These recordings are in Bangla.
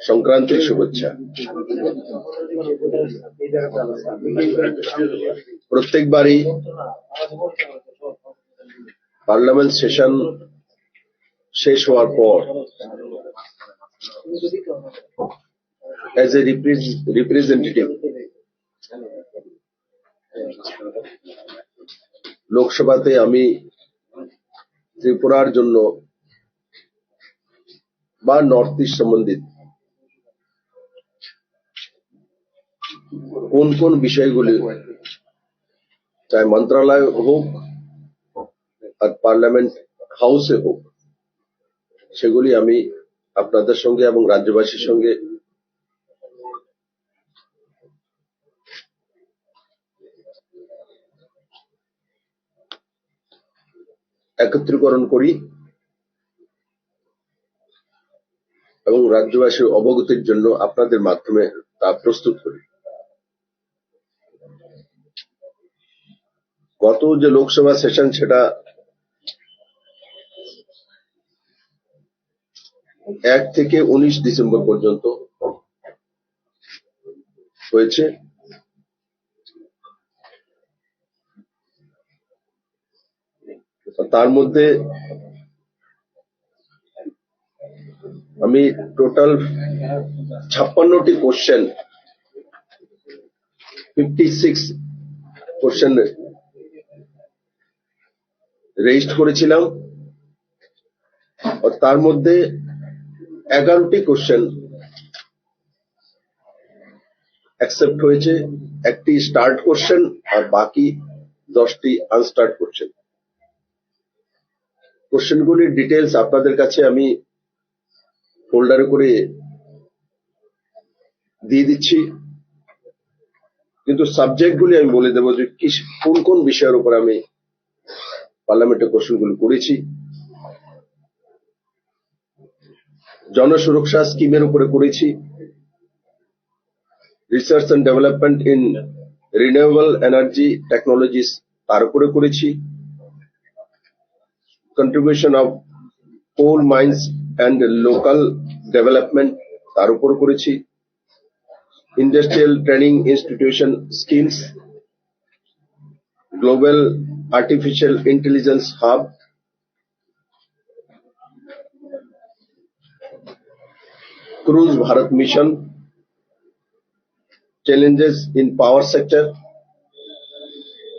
সংক্রান্তির শুভেচ্ছা। প্রত্যেকবারই পার্লামেন্ট সেশন শেষ হওয়ার পর অ্যাজ এ রিপ্রেজেন্টেটিভ লোকসভাতে আমি ত্রিপুরার জন্য বা নর্থ ইস্ট সম্বন্ধিত কোন কোন বিষয়গুলি, চাই মন্ত্রণালয় হোক আর পার্লামেন্ট হাউসে হোক, সেগুলি আমি আপনাদের সঙ্গে এবং রাজ্যবাসীর সঙ্গে একত্রীকরণ করি এবং রাজ্যবাসীর অবগতির জন্য আপনাদের মাধ্যমে তা প্রস্তুত করি। গত যে লোকসভা সেশন সেটা 1 থেকে 19 ডিসেম্বর পর্যন্ত হয়েছে। তার মধ্যে আমি টোটাল 56টি কোশ্চেন 56 কোশ্চেন রেজিস্ট করেছিলাম, আর তার মধ্যে 11টি কোশ্চেন অ্যাকসেপ্ট হয়েছে, একটি স্টার্ট কোশ্চেন আর বাকি 10টি আনস্টার্ট কোশ্চেন। কোশ্চেনগুলির ডিটেলস আপনাদের কাছে আমি ফোল্ডারে করে দিয়ে দিচ্ছি, কিন্তু সাবজেক্টগুলি আমি বলে দেবো যে কোন কোন বিষয়ের উপর আমি পার্লামেন্টে কোশ্চেনগুলি করেছি। জনসুরক্ষা স্কিমের উপরে করেছি, research and development in renewable energy technologies তার উপরে করেছি, contribution of coal mines and local development তার উপর করেছি, industrial training institution schemes, global artificial intelligence hub, cruise Bharat mission, challenges in power sector,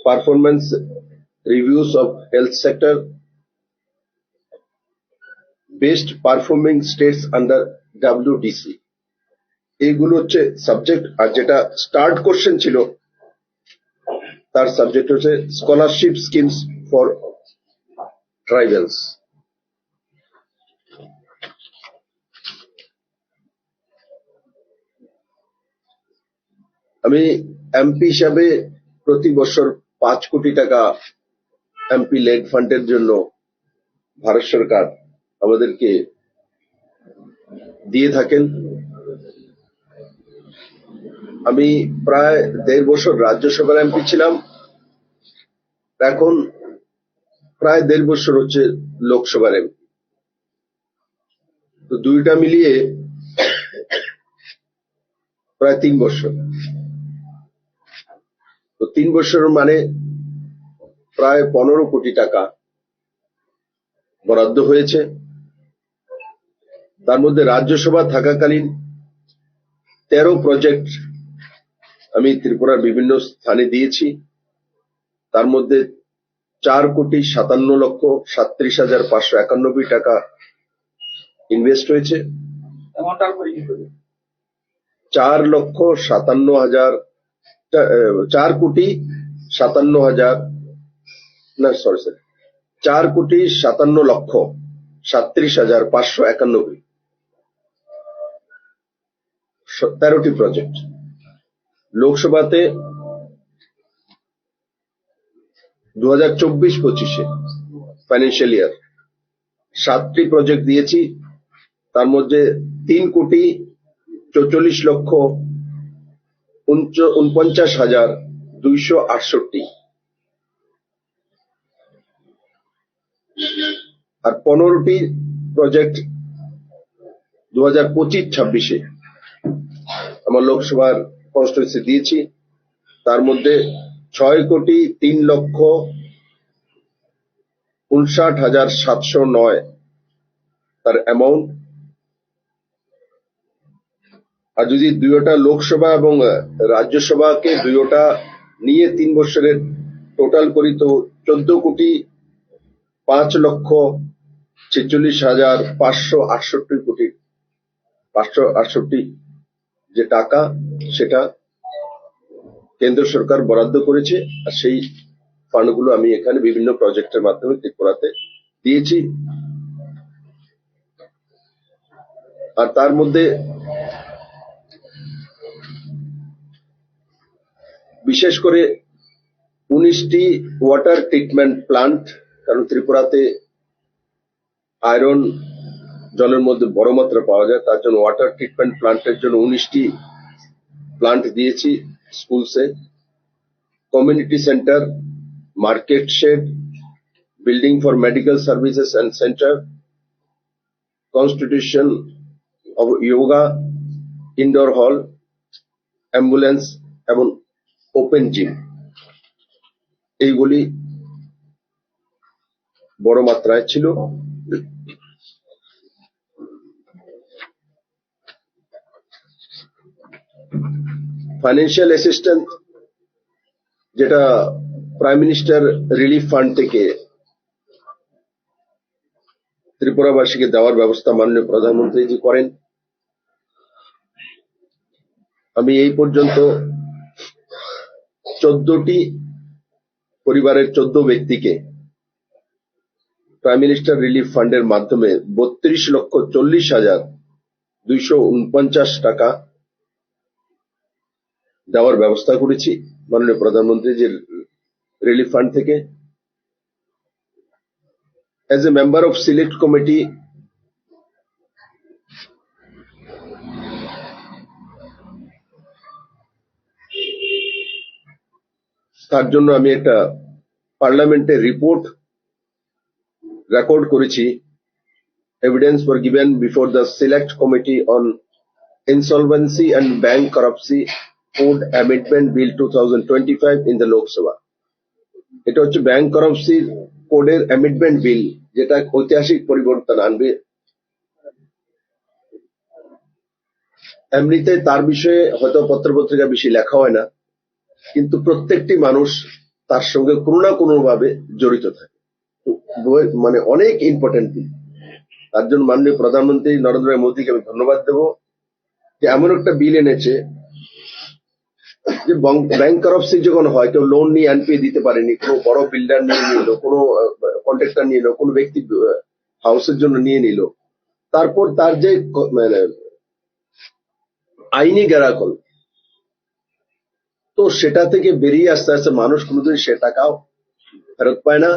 performance reviews of health sector, best performing states under WDC। এইগুলো হচ্ছে সাবজেক্ট। আর যেটা স্টার্ট কোশ্চেন ছিল তার সাবজেক্ট হচ্ছে স্কলারশিপ স্কিমস ফর ট্রাইবালস। আমি এমপি হিসাবে প্রতি বছর 5 কোটি টাকা এমপি লেড ফান্ডের জন্য ভারত সরকার আমাদেরকে দিয়ে থাকেন। আমি প্রায় 1.5 বছর রাজ্যসভার এমপি ছিলাম, এখন প্রায় 1.5 বছর হচ্ছে লোকসভার এমপি। তো দুইটা মিলিয়ে প্রায় 3 বছর। তো 3 বছর মানে প্রায় 15 কোটি টাকা বরাদ্দ হয়েছে। তার মধ্যে রাজ্যসভা থাকাকালীন 13 প্রজেক্ট আমি ত্রিপুরার বিভিন্ন স্থানে দিয়েছি। তার মধ্যে 4,57,37,591 টাকা ইনভেস্ট হয়েছে। 4,57,37,591 13টি প্রজেক্ট। লোকসভাতে 2024-25 ফাইন্যান্সিয়াল ইয়ার 7টি প্রজেক্ট দিয়েছি। তার মধ্যে 3,44,49,268 আর 15টি প্রজেক্ট 2025-26 আমার লোকসভার কনস্টিটিউয়েন্সি দিয়েছি। তার মধ্যে 6,03,59,709 তার অ্যামাউন্ট। আর যদি দুইটা লোকসভা এবং রাজ্যসভাকে দুইটা নিয়ে 3 বছরের টোটাল করি তো 14,05,46,568 যে টাকা সেটা কেন্দ্র সরকার বরাদ্দ করেছে। আর সেই ফান্ডগুলো আমি এখানে বিভিন্ন প্রজেক্টের মাধ্যমে ত্রিপুরাতে দিয়েছি। আর তার মধ্যে বিশেষ করে 19টি ওয়াটার ট্রিটমেন্ট প্লান্ট, কারণ ত্রিপুরাতে আয়রন জলের মধ্যে বড় মাত্রা পাওয়া যায়, তার জন্য ওয়াটার ট্রিটমেন্ট প্লান্টের জন্য 19টি প্লান্ট দিয়েছি স্কুলসে। Community centre, market shed, building for medical services and centre, constitution of yoga, indoor hall, ambulance এবং ওপেন জিম, এইগুলি বড় মাত্রায় ছিল। ফাইন্যান্সিয়াল অ্যাসিস্ট্যান্স যেটা প্রাইম মিনিস্টার রিলিফ ফান্ড থেকে ত্রিপুরাবাসীকে দেওয়ার ব্যবস্থা মাননীয় প্রধানমন্ত্রীজি করেন। আমি এই পর্যন্ত 14টি পরিবারের 14 ব্যক্তিকে প্রাইম মিনিস্টার রিলিফ ফান্ডের মাধ্যমে 32,40,249 টাকা দেওয়ার ব্যবস্থা করেছি মাননীয় প্রধানমন্ত্রীজির রিলিফ ফান্ড থেকে। As a member of select committee তার জন্য আমি একটা পার্লামেন্টের রিপোর্ট রেকর্ড করেছি। Evidence were given before the select committee on insolvency and bankruptcy code amendment bill 2025 in the Lok Sabha. এটা হচ্ছে ব্যাংকরাপসি কোডের অ্যামেন্ডমেন্ট বিল, যেটা ঐতিহাসিক পরিবর্তন আনবে। এমনিতে তার বিষয়ে হয়তো পত্রপত্রিকা বেশি লেখা হয় না, কিন্তু প্রত্যেকটি মানুষ তার সঙ্গে কোনো না কোনো ভাবে জড়িত থাকে, মানে অনেক ইম্পর্টেন্ট বিল। তার জন্য মাননীয় প্রধানমন্ত্রী নরেন্দ্র মোদীকে আমি ধন্যবাদ দেব যে এমন একটা বিল এনেছে যে ব্যাংকরাপসি যখন হয়, কেউ লোন নিয়ে এনপিএ দিতে পারেনি, কোনো বড় বিল্ডার নিয়ে নিল, কোনো কন্ট্রাক্টর নিয়ে নিল, কোনো ব্যক্তি হাউসের জন্য নিয়ে নিল, তারপর তার যে মানে আইনি গ্যারাকল, তো সেটা থেকে বেরিয়ে আস্তে আস্তে মানুষ কোনোদিন সে টাকাও ফেরত পায় না।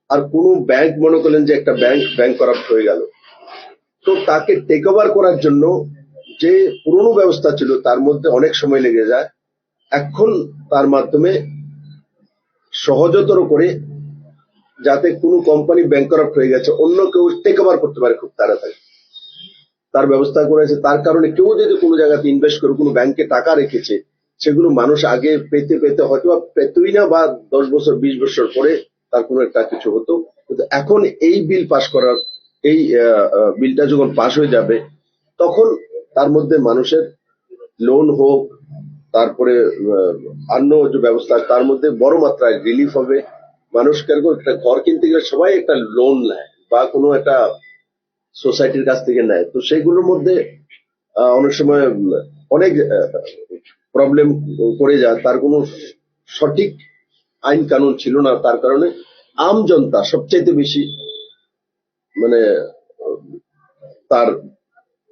আর কোনো ব্যাংক মনে করলেন যে একটা ব্যাংক করাপ্ট হয়ে গেল, তো তাকে টেক ওভার করার জন্য যে পুরনো ব্যবস্থা ছিল তার মধ্যে অনেক সময় লেগে যায়। এখন তার মাধ্যমে সহজতর করে, যাতে কোনো কোম্পানি ব্যাংকরাপ্ট হয়ে গেছে অন্য কেউ টেক ওভার করতে পারে খুব তাড়াতাড়ি, তার ব্যবস্থা করেছে। তার কারণে কেউ যদি কোনো জায়গাতে ইনভেস্ট করে কোনো ব্যাংকে টাকা রেখেছে, সেগুলো মানুষ আগে পেতে পেতে হয়তো পেতই না, বা 10 বছর 20 বছর পরে তার কোনো একটা কিছু হতো। কিন্তু এখন এই বিল পাস করার, এই বিলটা যখন পাস হয়ে যাবে, তখন তার মধ্যে মানুষের লোন হোক, তারপরে অন্য যে ব্যবস্থা, তার মধ্যে বড় মাত্রায় রিলিফ হবে। মানুষ একটা ঘর কিনতে গেলে সবাই একটা লোন নেয় বা কোনো একটা সোসাইটির কাছ থেকে নেয়, তো সেইগুলোর মধ্যে অনেক সময় অনেক প্রবলেম পড়ে যায়, তার কোনো সঠিক আইন কানুন ছিল না। তার কারণে আম জনতা সবচাইতে বেশি মানে তার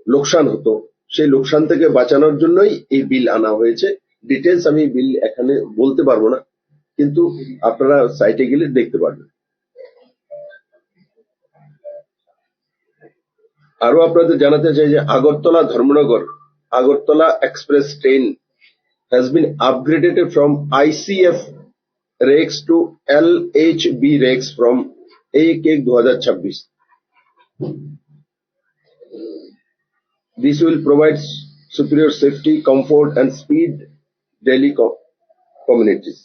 লোকসান হতো। সেই লোকসান থেকে বাঁচানোর জন্যই এই বিল আনা হয়েছে। ডিটেলস আমি বিল এখানে বলতে পারবো না, কিন্তু আপনারা সাইটে গেলে দেখতে পারবেন। আরো আপনাদের জানাতে চাই যে Agartala Dharmanagar Agartala express train has been upgraded from ICF rakes to LHB rakes from 1/1/2026. This will provide superior safety, comfort and speed daily communities.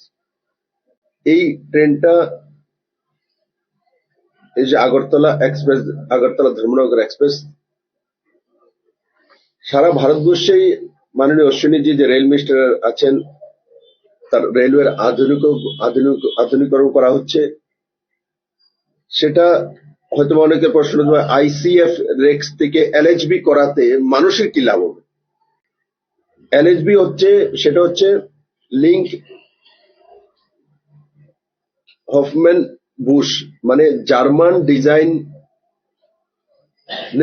এই ট্রেনটা, এই যে আগরতলা এক্সপ্রেস, আগরতলা ধর্মনগর এক্সপ্রেস, সারা ভারতবর্ষেই মাননীয় অশ্বিনীজি যে রেল মিনিস্টার আছেন, তার রেলওয়ের আধুনিকরণ করা হচ্ছে। সেটা হয়তো অনেকের প্রশ্ন, আইসিএফ রেক্স থেকে এলএচবি করাতে মানুষের কি লাভ হবে? এলএচবি হচ্ছে, সেটা হচ্ছে লিঙ্ক হফম্যান বুশ, মানে জার্মান ডিজাইন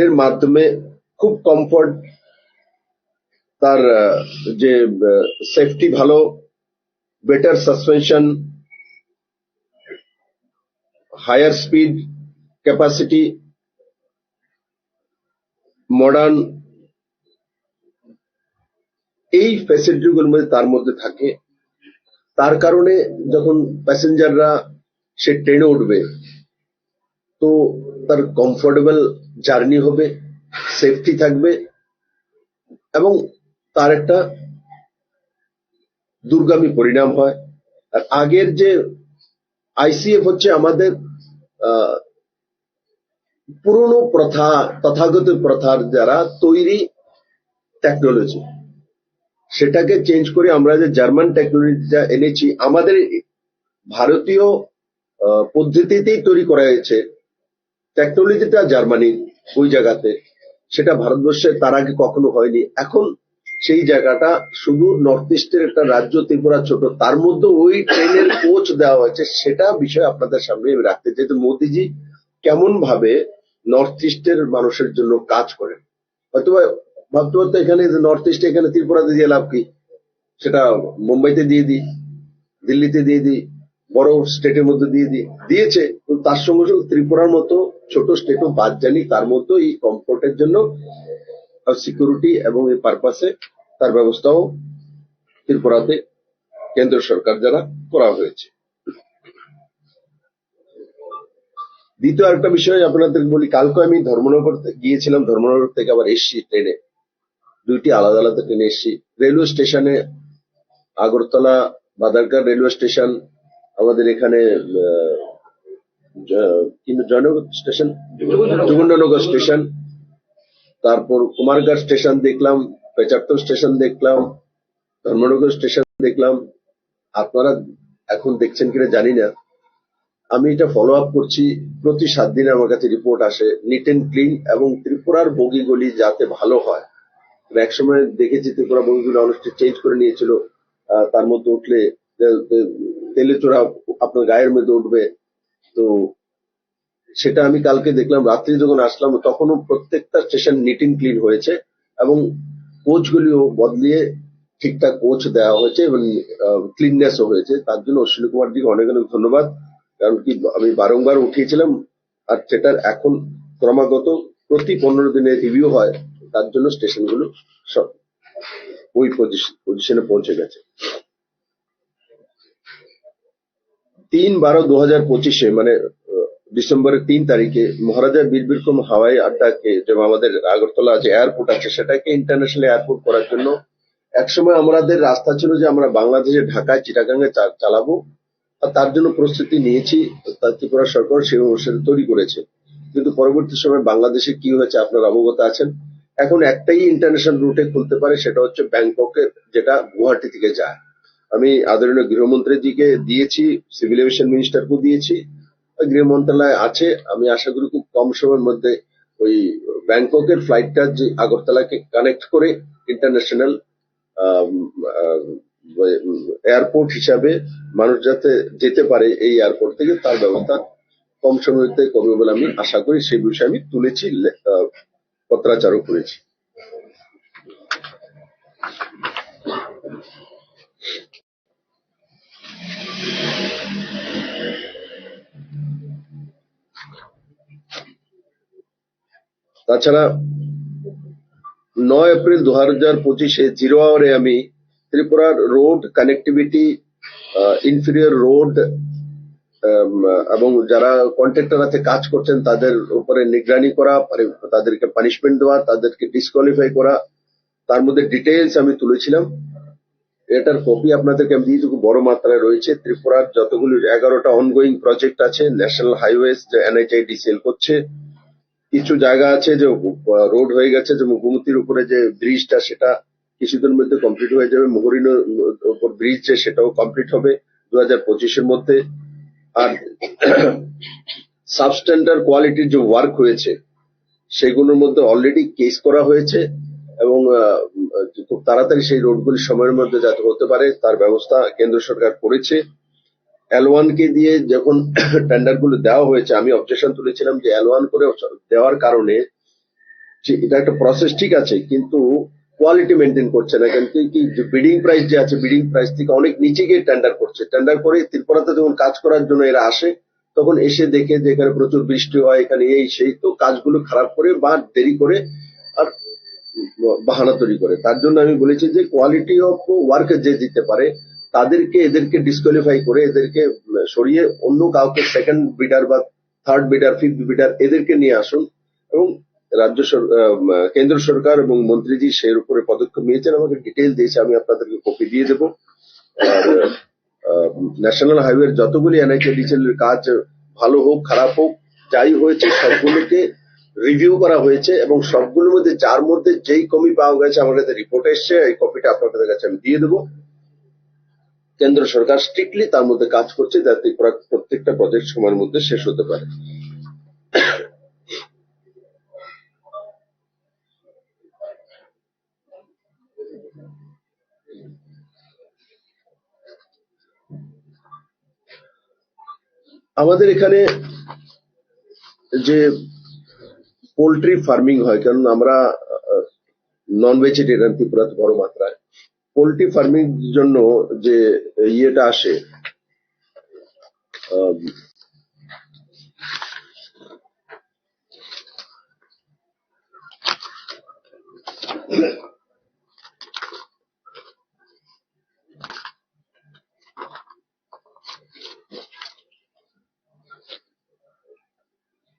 এর মাধ্যমে খুব কমফর্ট, তার যে সেফটি ভালো, better suspension, higher speed, capacity, modern, এই ফ্যাসিলিটিগুলোর মধ্যে তার মধ্যে থাকে। তার কারণে যখন প্যাসেঞ্জাররা সে ট্রেনে উঠবে তো তার কমফোর্টেবল জার্নি হবে, সেফটি থাকবে এবং তার একটা দূরগামী পরিণাম হয়। আর আগের যে আইসিএফ হচ্ছে আমাদের পুরনো প্রথা, তথাগত প্রথার যারা তৈরি টেকনোলজি, সেটাকে চেঞ্জ করে আমরা যে জার্মান টেকনোলজিটা এনেছি, আমাদের ভারতীয় পদ্ধতিতেই তৈরি করা হয়েছে। টেকনোলজিটা জার্মানির ওই জায়গাতে, সেটা ভারতবর্ষে তার আগে কখনো হয়নি। এখন সেই জায়গাটা শুধু নর্থ ইস্টের একটা রাজ্য ত্রিপুরা ছোট, তার মধ্যে ওই ট্রেনের কোচ দেওয়া হয়েছে। সেটা বিষয় আপনাদের সামনে আমি রাখতে চাই, যে মোদিজি কেমন ভাবে নর্থ ইস্টের মানুষের জন্য কাজ করেন। হয়তো ভাবতে পারতো এখানে নর্থ ইস্টে, এখানে ত্রিপুরাতে দিয়ে লাভ কি, সেটা মুম্বাইতে দিয়ে দিই, দিল্লিতে দিয়ে দিই, বড় স্টেটের মধ্যে দিয়ে দিয়েছে। কিন্তু তার সঙ্গে সঙ্গে ত্রিপুরার মতো ছোট স্টেটও বাদ জানি, তার মধ্যে এই কমফোর্টের জন্য সিকিউরিটি এবং এই পারপাসে তার ব্যবস্থাও ত্রিপুরাতে কেন্দ্র সরকার দ্বারা করা হয়েছে। দ্বিতীয় আরেকটা বিষয় আপনাদের বলি, কালকে আমি ধর্মনগর গিয়েছিলাম, ধর্মনগর থেকে আবার এসছি ট্রেনে, দুইটি আলাদা আলাদা ট্রেনে এসছি। রেলওয়ে স্টেশনে আগরতলা বাদারঘাট রেলওয়ে স্টেশন, আমাদের এখানে জয়নগর স্টেশন, যোগেন্দ্রনগর স্টেশন, তারপর কুমারঘাট স্টেশন দেখলাম, পেচারতল স্টেশন দেখলাম, ধর্মনগর স্টেশন দেখলাম। আপনারা এখন দেখছেন কিনা জানি না, আমি এটা ফলো আপ করছি। প্রতি 7 দিনে আমার কাছে রিপোর্ট আসে, নিট এন্ড ক্লিন, এবং ত্রিপুরার বগিগুলি যাতে ভালো হয়। একসময় দেখেছি ত্রিপুরা বগিগুলি অনেকটা চেঞ্জ করে নিয়েছিল, তার মধ্যে উঠলে তেলে চোরা আপনার গায়ের মধ্যে উঠবে। তো সেটা আমি কালকে দেখলাম, রাত্রি যখন আসলাম তখনও প্রত্যেকটা স্টেশন নিট এন্ড ক্লিন হয়েছে এবং কোচগুলিও বদলিয়ে ঠিকঠাক কোচ দেওয়া হয়েছে এবং ক্লিননেসও হয়েছে। তার জন্য অশ্বিনী কুমার দিকে অনেক অনেক ধন্যবাদ। কারণ কি, আমি বারংবার উঠিয়েছিলাম, আর সেটার এখন ক্রমাগত প্রতি 15 দিনে রিভিউ হয়, তার জন্য স্টেশনগুলো সব ওই পজিশনে পৌঁছে গেছে। 3/12/2025 মানে ডিসেম্বরের 3 তারিখে মহারাজা বীর বিক্রম হাওয়াই আড্ডাকে, যেমন আমাদের আগরতলা যে এয়ারপোর্ট আছে, সেটাকে ইন্টারন্যাশনাল এয়ারপোর্ট করার জন্য একসময় আমাদের রাস্তা ছিল যে আমরা বাংলাদেশে ঢাকায় চিটাগাঙ্গে চালাবো, আর তার জন্য প্রস্তুতি নিয়েছি। ত্রিপুরা সরকার সেই অনুসারে তৈরি করেছে। কিন্তু পরবর্তী সময় বাংলাদেশে কি হয়েছে আপনারা অবগত আছেন। এখন একটাই ইন্টারন্যাশনাল রুটে খুলতে পারে, সেটা হচ্ছে ব্যাংককের, যেটা গুয়াহাটি থেকে যায়। আমি আদরণীয় গৃহমন্ত্রীজিকে দিয়েছি, সিভিল এভিয়েশন মিনিস্টারকেও দিয়েছি, গৃহ মন্ত্রণালয় আছে। আমি আশা করি খুব কম সময়ের মধ্যে ওই ব্যাংককের ফ্লাইটটা যে আগরতলাকে কানেক্ট করে ইন্টারন্যাশনাল এয়ারপোর্ট হিসাবে মানুষ যাতে যেতে পারে এই এয়ারপোর্ট থেকে, তার ব্যবস্থা কম সময়তে করবে বলে আমি আশা করি। সেই বিষয়ে আমি তুলেছি, পত্রাচারও করেছি। তাছাড়া 9 এপ্রিল 2025 0 আওয়ারে আমি ত্রিপুরার রোড কানেক্টিভিটি, ইনফিরিয়র রোড এবং যারা কন্ট্রাক্টর আছে কাজ করছেন তাদের উপরে নিগরানি করা, তাদেরকে পানিশমেন্ট দেওয়া, তাদেরকে ডিসকোয়ালিফাই করা, তার মধ্যে ডিটেইলস আমি তুলেছিলাম। এটার কপি আপনাদেরকে আমি দিয়ে দেবো। বড় মাত্রায় রয়েছে। ত্রিপুরার যতগুলি 11টা অনগোয়িং প্রজেক্ট আছে, ন্যাশনাল হাইওয়েজ যে NHIDCL করছে, কিছু জায়গা আছে যে রোড হয়ে গেছে, যেমন গোমতীর উপরে যে ব্রিজটা সেটা কিছুদিনের মধ্যে কমপ্লিট হয়ে যাবে। মোহরিনের উপর ব্রিজ যে সেটাও কমপ্লিট হবে 2025-এর মধ্যে। আর সাবস্ট্যান্ডার্ড কোয়ালিটির যে ওয়ার্ক হয়েছে সেগুলোর মধ্যে অলরেডি কেস করা হয়েছে এবং খুব তাড়াতাড়ি সেই রোডগুলি সময়ের মধ্যে যাতে হতে পারে তার ব্যবস্থা কেন্দ্র সরকার করেছে। L1 কে দিয়ে যখন টেন্ডার গুলো দেওয়া হয়েছে, আমি অবজেকশন তুলেছিলাম যে L1 করে দেওয়ার কারণে এটা একটা প্রসেস ঠিক আছে, কিন্তু কোয়ালিটি মেনটেন করছে না। কেন কি বিডিং প্রাইস যে আছে, বিডিং প্রাইস থেকে অনেক নিচে গিয়ে টেন্ডার করছে। টেন্ডার করে ত্রিপুরাতে যখন কাজ করার জন্য এরা আসে, তখন এসে দেখে যে এখানে প্রচুর বৃষ্টি হয়, এখানে এই সেই, তো কাজগুলো খারাপ করে বা দেরি করে আর বাহানা তৈরি করে। তার জন্য আমি বলেছি যে কোয়ালিটি অফ ওয়ার্ক যে দিতে পারে এদেরকে ডিসকোয়ালিফাই করে এদেরকে সরিয়ে অন্য কাউকে সেকেন্ড বিডার বা থার্ড বিডার, ফিফথ বিডার এদেরকে নিয়ে আসুন। এবং কেন্দ্র সরকার এবং মন্ত্রীজি সেই উপরে পদক্ষেপ নিয়েছেন, আমাকে ডিটেইল দিয়েছে, আমি আপনাদেরকে কপি দিয়ে দেবো। আর ন্যাশনাল হাইওয়ে যতগুলি NHIDCL এর কাজ ভালো হোক খারাপ হোক যাই হয়েছে সবগুলোকে রিভিউ করা হয়েছে এবং সবগুলোর মধ্যে যার মধ্যে যেই কমি পাওয়া গেছে আমার কাছে রিপোর্ট এসছে, এই কপিটা আপনাদের কাছে আমি দিয়ে দেবো। কেন্দ্র সরকার স্ট্রিক্টলি তার মধ্যে কাজ করছে যাতে প্রত্যেকটা প্রজেক্ট সময়ের মধ্যে শেষ হতে পারে। আমাদের এখানে যে পোল্ট্রি ফার্মিং হয়, কারণ আমরা নন ভেজিটেরিয়ান ত্রিপুরাতে বড় মাত্রায়, পোল্ট্রি ফার্মিং জন্য যে ইয়েটা আসে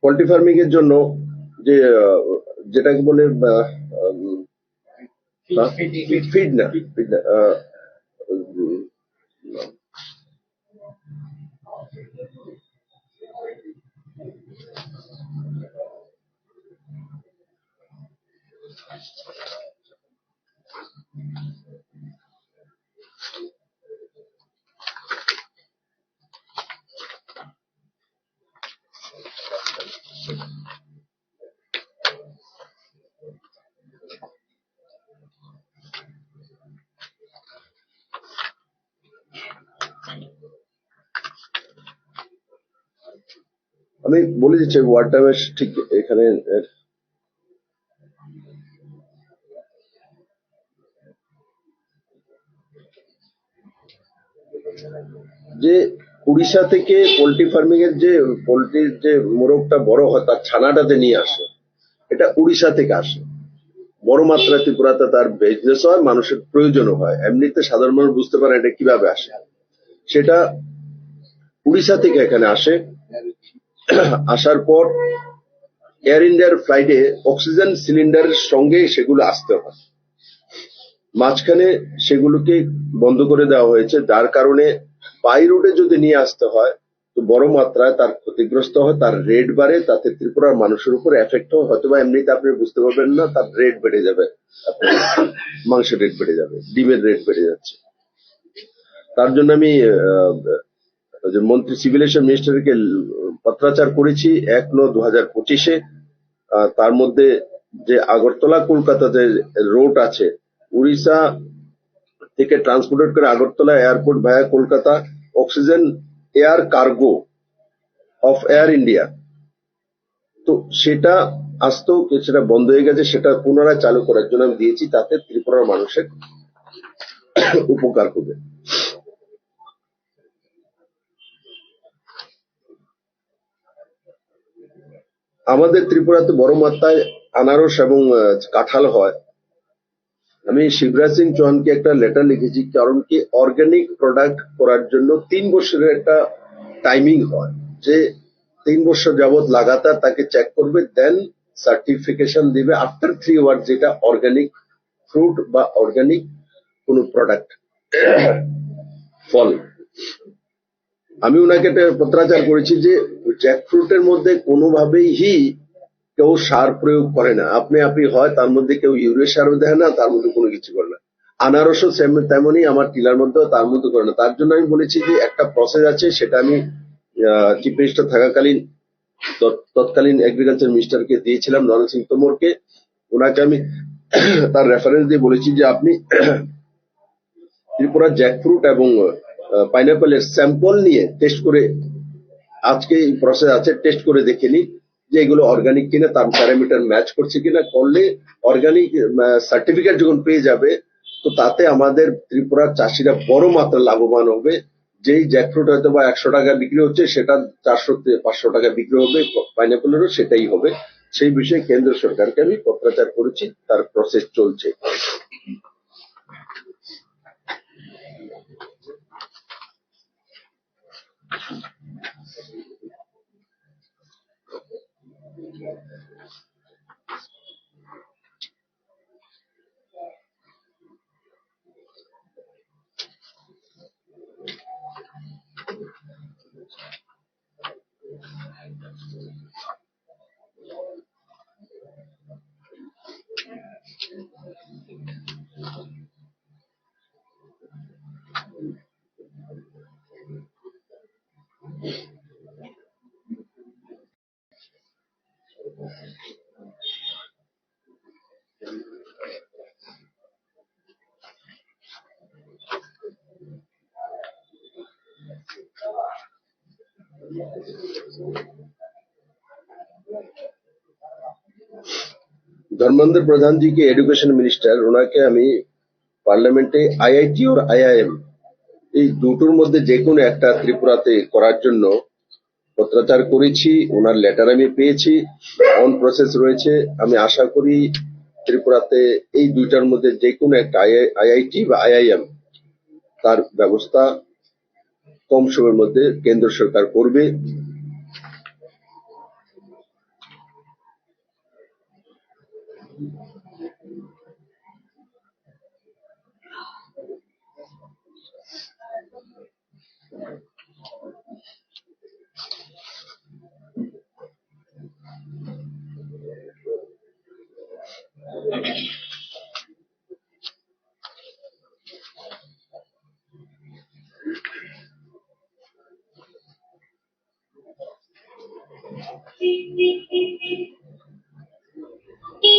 পোল্ট্রি ফার্মিং এর জন্য যে যেটাকে বলে ফিড না আমি বলে দিচ্ছি ওয়ার্ডটা বেশ ঠিক এখানে। যে উড়িষ্যা থেকে পোল্ট্রি ফার্মিং এর যে পোল্ট্রির যে মোরগটা বড় হয় তার ছানাটাতে নিয়ে আসে, এটা উড়িষ্যা থেকে আসে। বড় মাত্রায় ত্রিপুরাতে তার বিজনেস হয়, মানুষের প্রয়োজনও হয়। এমনিতে সাধারণ মানুষ বুঝতে পারে এটা কিভাবে আসে। সেটা উড়িষ্যা থেকে এখানে আসে। আসার পর এয়ার ইন্ডিয়ার ফ্লাইটে অক্সিজেন সিলিন্ডারের সঙ্গে সেগুলো আসতে হয়। মাঝখানে সেগুলোকে বন্ধ করে দেওয়া হয়েছে, যার কারণে বাই রুটে যদি নিয়ে আসতে হয় তো বড় মাত্রায় তার ক্ষতিগ্রস্ত হয়, তার রেট বাড়ে, তাতে ত্রিপুরার মানুষের উপর এফেক্ট হয়। হয়তো বা এমনিতে আপনি বুঝতে পারবেন না, তার রেট বেড়ে যাবে, মাংসের রেট বেড়ে যাবে, ডিমের রেট বেড়ে যাচ্ছে। তার জন্য আমি মন্ত্রী সিভিল এভিয়েশন মিনিস্টারকে পত্রাচার করেছি 1/9/2025-এ। তার মধ্যে যে আগরতলা কলকাতা যে রোড আছে, উড়িষ্যা থেকে ট্রান্সপোর্টেড করে Agartala airport via Kolkata oxygen air cargo of air India, তো সেটা আসতেও সেটা বন্ধ হয়ে গেছে। সেটা পুনরায় চালু করার জন্য আমি দিয়েছি, তাতে ত্রিপুরার মানুষের উপকার হবে। আমাদের ত্রিপুরাতে বড় মাত্রায় আনারস এবং কাঁঠাল হয়। আমি শিবরাজ সিং চৌহানকে একটা লেটার লিখেছি, কারণ কি অর্গানিক প্রোডাক্ট করার জন্য 3 বছরের একটা টাইমিং হয় যে 3 বছর যাবত লাগাতার তাকে চেক করবে, দেন সার্টিফিকেশন দিবে আফটার 3 ইয়ার, যেটা অর্গানিক ফ্রুট বা অর্গানিক কোন প্রোডাক্ট, ফল। আমি ওনাকে একটা পত্রাচার করেছি যে জ্যাকফ্রুটের মধ্যে কোনোভাবেই কেউ সার প্রয়োগ করে না, আপনি হয় তার মধ্যে কেউ ইউরিয়া সারও দেয় না, তার মধ্যে কোনো কিছু করে না। আনারসও তেমনি আমার টিলার মধ্যে তার মধ্যে করে না। তার জন্য আমি বলেছি যে একটা প্রসেস আছে, সেটা আমি চিফ মিনিস্টার থাকাকালীন তৎকালীন এগ্রিকালচার মিনিস্টারকে দিয়েছিলাম, নরেন্দ্র সিং তোমরকে। ওনাকে আমি তার রেফারেন্স দিয়ে বলেছি যে আপনি ত্রিপুরা জ্যাকফ্রুট এবং পাইনাপেলের স্যাম্পল নিয়ে টেস্ট করে, আজকে এই প্রসেস আছে, টেস্ট করে দেখে নিন যে এগুলো অর্গানিক কিনা, তার প্যারামিটার ম্যাচ করছে কিনা। করলে অর্গানিক সার্টিফিকেট যখন পেয়ে যাবে, তো তাতে আমাদের ত্রিপুরার চাষিরা বড় মাত্রা লাভবান হবে। যেই জ্যাকফ্রুট হয়তো বা 100 টাকা বিক্রি হচ্ছে, সেটা 400-500 টাকা বিক্রি হবে, পাইনাপেলেরও সেটাই হবে। সেই বিষয়ে কেন্দ্র সরকারকে আমি পত্রাচার করেছি, তার প্রসেস চলছে। ধর্মেন্দ্র প্রধান জি কে, এডুকেশন মিনিস্টার, ওনাকে আমি পার্লামেন্টে আইআইটি আর আইআইএম এই দুটোর মধ্যে যে কোনো একটা ত্রিপুরাতে করার জন্য পত্রাচার করেছি। ওনার লেটার আমি পেয়েছি, অন প্রসেস রয়েছে। আমি আশা করি ত্রিপুরাতে এই দুইটার মধ্যে যে কোনো একটা আইআইটি বা আইআইএম তার ব্যবস্থা কম সময়ের মধ্যে কেন্দ্র সরকার করবে।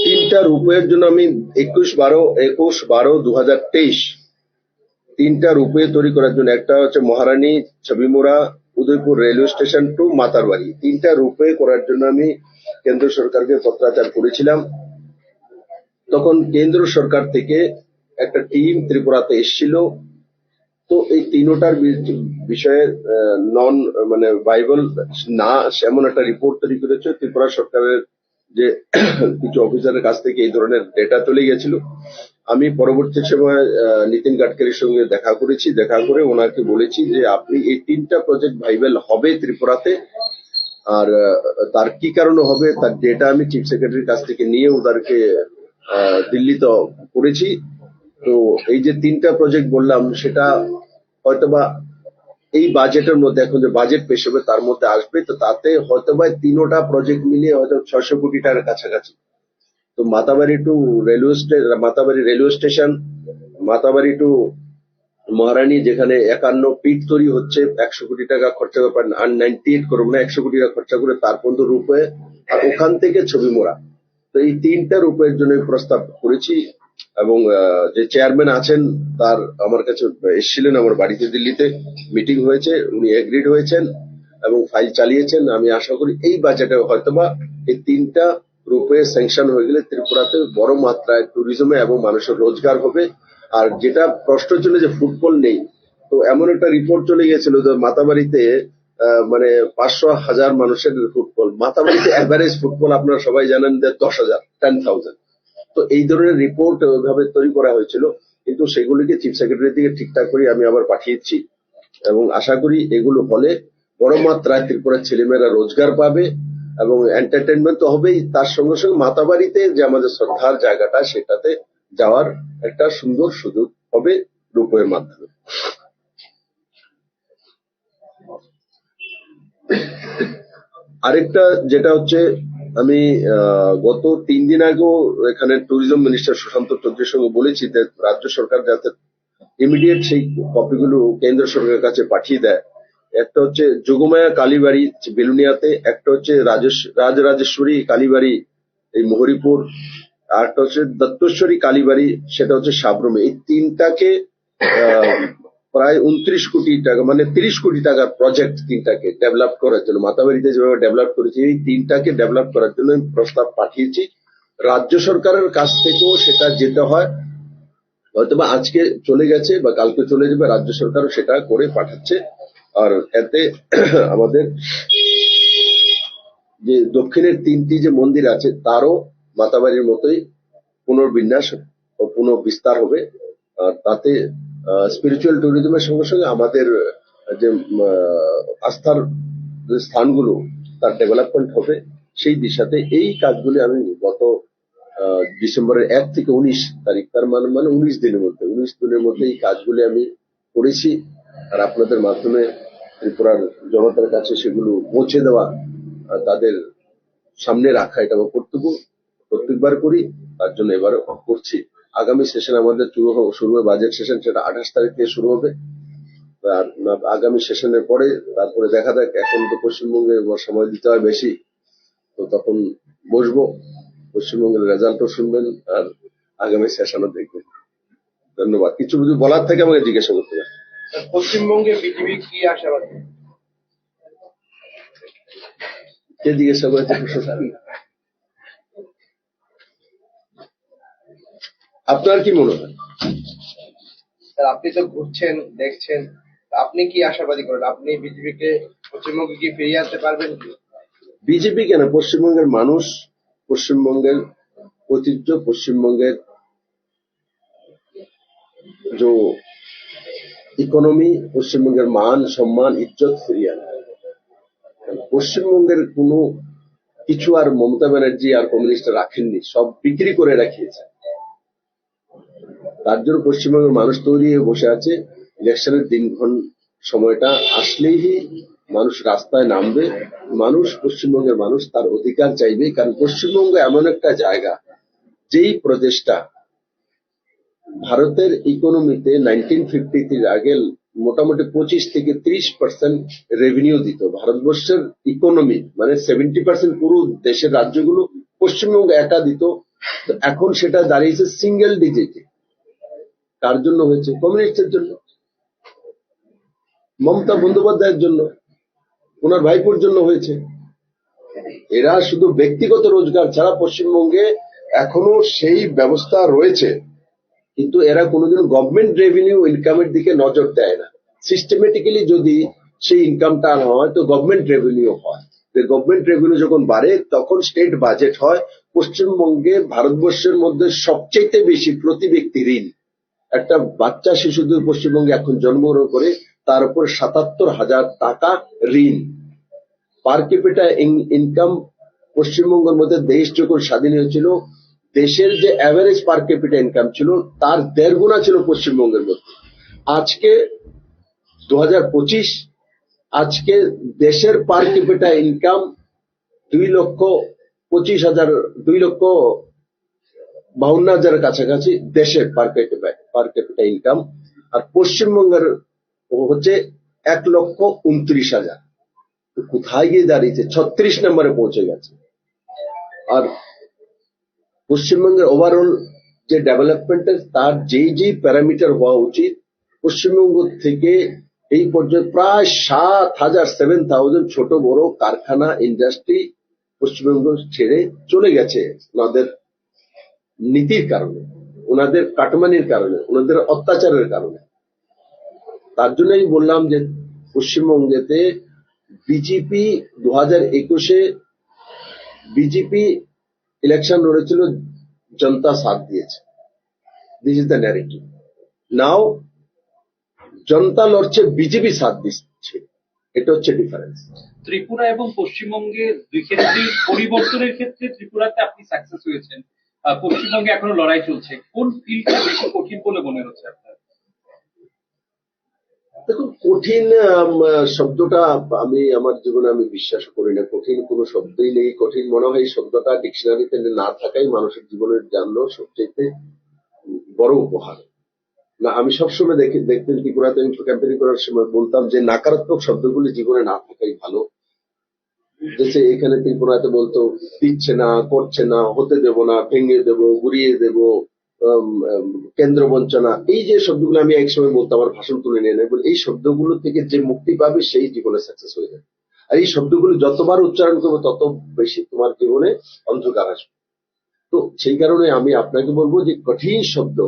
তিনটা রূপের জন্য আমি 21/12/2023 তিনটা রূপে তৈরি করার জন্য, একটা হচ্ছে Maharani Chhabimura Udaipur railway station to Matarbari, তিনটা রূপে করার জন্য আমি কেন্দ্র সরকারকে পত্রাচার করেছিলাম। তখন কেন্দ্র সরকার থেকে একটা টিম ত্রিপুরাতে এসেছিল। তো এই তিনোটার বিষয়ে নন ভাইবল না এমন একটা রিপোর্ট তৈরি করেছে ত্রিপুরা সরকারের, যে কিছু অফিসারের কাছ থেকে এই ধরনের ডেটা চলে গেছিল। আমি পরবর্তী সময় নীতিন গাডকারির সঙ্গে দেখা করেছি, দেখা করে ওনাকে বলেছি যে আপনি এই তিনটা প্রজেক্ট ভাইবেল হবে ত্রিপুরাতে, আর তার কি কারণে হবে তার ডেটা আমি চিফ সেক্রেটারির কাছ থেকে নিয়ে ওদেরকে দিল্লিতে করেছি। তো এই যে তিনটা প্রজেক্ট বললাম, সেটা হয়তোবা এই বাজেটের মধ্যে, এখন যে বাজেট পেশ হবে তার মধ্যে আসবে। তো তাতে হয়তোবা তিনোটা প্রজেক্ট মিলিয়ে হয়তো 600 কোটি টাকার কাছাকাছি। তো Matabari to Matabari railway station, Matabari to Maharani, যেখানে 51 পিট তৈরি হচ্ছে, 100 কোটি টাকা খরচা করে, আর 98 করবো না, 100 কোটি টাকা খরচা করে তার পর্যন্ত রূপে, আর ওখান থেকে ছবি মোড়া। তো এই তিনটা রূপের জন্য প্রস্তাব করেছি। এবং যে চেয়ারম্যান আছেন তার আমার কাছে এসেছিলেন, আমার বাড়িতে দিল্লিতে মিটিং হয়েছে, উনি এগ্রিড হয়েছেন এবং ফাইল চালিয়েছেন। আমি আশা করি এই বাজেটে হয়তোবা এই তিনটা রূপে স্যাংশন হয়ে গেলে ত্রিপুরাতে বড় মাত্রায় ট্যুরিজমে এবং মানুষের রোজগার হবে। আর যেটা প্রশ্ন ছিল যে ফুটবল নেই, তো এমন একটা রিপোর্ট চলে গেছিল যে মাতাবাড়িতে 500,000 মানুষের ফুটবল, মাতাবাড়িতে অ্যাভারেজ ফুটবল আপনারা সবাই জানেন যে 10,000, 10,000। তো এই ধরনের রিপোর্ট ওইভাবে তৈরি করা হয়েছিল, কিন্তু সেগুলিকে চিফ সেক্রেটারির দিকে ঠিকঠাক করে আমি আবার পাঠিয়েছি এবং আশা করি এগুলো হলে বড় মাত্রায় ত্রিপুরার ছেলেমেয়েরা রোজগার পাবে এবং এন্টারটেনমেন্ট তো হবেই, তার সঙ্গে সঙ্গে মাতাবাড়িতে যে আমাদের শ্রদ্ধার জায়গাটা সেটাতে যাওয়ার একটা সুন্দর সুযোগ হবে রূপের মাধ্যমে। আরেকটা যেটা হচ্ছে, আমি গত 3 দিন আগেও এখানে ট্যুরিজম মিনিস্টার সুশান্ত চৌধুরীর সঙ্গে বলেছি যে রাজ্য সরকার যাতে ইমিডিয়েট সেই কপিগুলো কেন্দ্র সরকারের কাছে পাঠিয়ে দেয়। একটা হচ্ছে যোগমায়া কালীবাড়ি বেলুনিয়াতে, একটা হচ্ছে রাজরাজেশ্বরী কালীবাড়ি এই মোহরিপুর, আর একটা হচ্ছে দত্তেশ্বরী কালীবাড়ি সেটা হচ্ছে সাবরুমে। এই তিনটাকে প্রায় 29 কোটি টাকা মানে 30 কোটি টাকার প্রজেক্ট তিনটাকে ডেভেলপ করার জন্য, মাতাবাড়িতে যেভাবে ডেভেলপ করেছি এই তিনটাকে ডেভেলপ করার জন্য আমি প্রস্তাব পাঠিয়েছি। রাজ্য সরকারের কাছ থেকেও সেটা যেতে হয়, হয়তোবা আজকে চলে গেছে বা কালকে চলে যাবে, রাজ্য সরকারও সেটা করে পাঠাচ্ছে। আর এতে আমাদের যে দক্ষিণের 3টি যে মন্দির আছে তারও মাতাবাড়ির মতোই পুনর্বিন্যাস ও পুনঃবিস্তার হবে। আর তাতে স্পিরিচুয়াল ট্যুরিজমের সঙ্গে সঙ্গে আমাদের যে আস্থার যে স্থানগুলো তার ডেভেলপমেন্ট হবে সেই দিশাতে এই কাজগুলি আমি গত ডিসেম্বরের 1 থেকে 19 তারিখ, তার মানে 19 দিনের মধ্যে এই কাজগুলি আমি করেছি। আর আপনাদের মাধ্যমে ত্রিপুরার জনতার কাছে সেগুলো পৌঁছে দেওয়া, তাদের সামনে রাখা, এটা আমার কর্তব্য, প্রত্যেকবার করি, তার জন্য এবারে করছি। আগামী সেশন আমাদের শুরু হবে, বাজেট সেশন, সেটা 28 তারিখ থেকে শুরু হবে। আর আগামী সেশনের পরে তারপরে দেখা যাক, এখন তো পশ্চিমবঙ্গে সময় দিতে হয় বেশি, তো তখন বসবো, পশ্চিমবঙ্গের রেজাল্টও শুনবেন আর আগামী সেশনও দেখবেন। ধন্যবাদ। কিছু যদি বলার থাকে আমাকে জিজ্ঞাসা করতে পারেন। পশ্চিমবঙ্গে বিজেপি কি আশাবাদ? কে জিজ্ঞাসা করেছে? আপনার কি মনে হয়? স্যার আপনি তো ঘুরছেন, দেখছেন, আপনি কি আশাবাদী করেন? আপনি বিজেপিকে পশ্চিমবঙ্গে কি ফিরিয়ে আনতে পারবেন? বিজেপি কেন, পশ্চিমবঙ্গের মানুষ, পশ্চিমবঙ্গের ঐতিহ্য, পশ্চিমবঙ্গের যে ইকোনমি, পশ্চিমবঙ্গের মান সম্মান ইজ্জত ফিরিয়ে আনে। পশ্চিমবঙ্গের কোনো কিছু আর মমতা ব্যানার্জি আর কমিউনিস্টরা রাখেননি, সব বিক্রি করে রাখিয়েছে। তার জন্য পশ্চিমবঙ্গের মানুষ তৈরি হয়ে বসে আছে। ইলেকশনের দিনক্ষণ সময়টা আসলেই মানুষ রাস্তায় নামবে। মানুষ, পশ্চিমবঙ্গের মানুষ তার অধিকার চাইবে, কারণ পশ্চিমবঙ্গ এমন একটা জায়গা যেই প্রদেশটা ভারতের ইকোনমিতে 1953 আগে মোটামুটি 25 থেকে 30% রেভিনিউ দিত। ভারতবর্ষের ইকোনমি মানে 70% পুরো দেশের রাজ্যগুলো পশ্চিমবঙ্গ একা দিত, এখন সেটা দাঁড়িয়েছে সিঙ্গেল ডিজিটে। কার জন্য হয়েছে? কমিউনিস্টের জন্য, মমতা বন্দ্যোপাধ্যায়ের জন্য, ওনার ভাইপোর জন্য হয়েছে। এরা শুধু ব্যক্তিগত রোজগার ছাড়া, পশ্চিমবঙ্গে এখনো সেই ব্যবস্থা রয়েছে, কিন্তু এরা কোনোদিন গভর্নমেন্ট রেভিনিউ ইনকামের দিকে নজর দেয় না। সিস্টেমেটিক্যালি যদি সেই ইনকামটা হয় তো গভর্নমেন্ট রেভিনিউ হয়, গভর্নমেন্ট রেভিনিউ যখন বাড়ে তখন স্টেট বাজেট হয়। পশ্চিমবঙ্গে ভারতবর্ষের মধ্যে সবচেয়ে বেশি প্রতি ব্যক্তি ঋণ। একটা বাচ্চা শিশুদের পশ্চিমবঙ্গে এখন জন্মগ্রহণ করে তার উপর 77,000 টাকা ঋণ। পার ক্যাপিটা ইনকাম পশ্চিমবঙ্গের মধ্যে, দেশ যখন স্বাধীন হয়েছিল দেশের যে অ্যাভারেজ পার ক্যাপিটা ইনকাম ছিল তার 1.5 গুণা ছিল পশ্চিমবঙ্গের মধ্যে। আজকে 2025, আজকে দেশের পার ক্যাপিটা ইনকাম 2,25,000 কাছাকাছি দেশের পার ক্যাপিটা ইনকাম, আর পশ্চিমবঙ্গের হচ্ছে 1,29,000। কোথায় গিয়ে দাঁড়িয়েছে? 36 নম্বরে পৌঁছে গেছে। আর পশ্চিমবঙ্গের ওভারঅল যে ডেভেলপমেন্টের তার যেই প্যারামিটার হওয়া উচিত, পশ্চিমবঙ্গ থেকে এই পর্যন্ত প্রায় 7,000 ছোট বড় কারখানা ইন্ডাস্ট্রি পশ্চিমবঙ্গ ছেড়ে চলে গেছে ওনাদের নীতির কারণে, ওনাদের কাটমানির কারণে, ওনাদের অত্যাচারের কারণে। তার জন্যই বললাম যে পশ্চিমবঙ্গেতে বিজেপি 2021-এ বিজেপি ইলেকশন লড়েছিল, জনতা সাথ দিয়েছে। This is the narrative. Now জনতা লড়ছে, বিজেপি সাথ দিচ্ছে। এটা হচ্ছে ডিফারেন্স। ত্রিপুরা এবং পশ্চিমবঙ্গে দুই ক্ষেত্রেই পরিবর্তনের ক্ষেত্রে ত্রিপুরাতে আপনি সাকসেস হয়েছেন, পশ্চিমবঙ্গে এখনো লড়াই চলছে। কোন ফিল্ডটা বেশি কঠিন বলে মনে হচ্ছে আপনার? দেখুন, কঠিন শব্দটা আমি আমার জীবনে আমি বিশ্বাস করি না। কঠিন কোনো শব্দই নেই। কঠিন মনে হয় এই শব্দটা ডিকশনারিতে না থাকাই মানুষের জীবনের জন্য সবচেয়ে বড় উপহার। না, আমি সবসময় দেখতেন ত্রিপুরাতে আমি ক্যাম্পেনিং করার সময় বলতাম যে নাকারাত্মক শব্দগুলি জীবনে না থাকাই ভালো। যে এখানে ত্রিপুরাতে বলতো দিচ্ছে না, করছে না, হতে দেব না, ভেঙে দেব, গুড়িয়ে দেব, কেন্দ্র বঞ্চনা, এই যে শব্দগুলো আমি একসময় বলতাম, আমার ভাষণ তুলে নিয়ে নেব, এই শব্দগুলো থেকে যে মুক্তি পাবে সেই জীবনে সাকসেস হয়ে যাবে। আর এই শব্দগুলো যতবার উচ্চারণ করবো তত বেশি তোমার জীবনে অন্ধকার আসবে। তো সেই কারণে আমি আপনাকে বলবো যে কঠিন শব্দ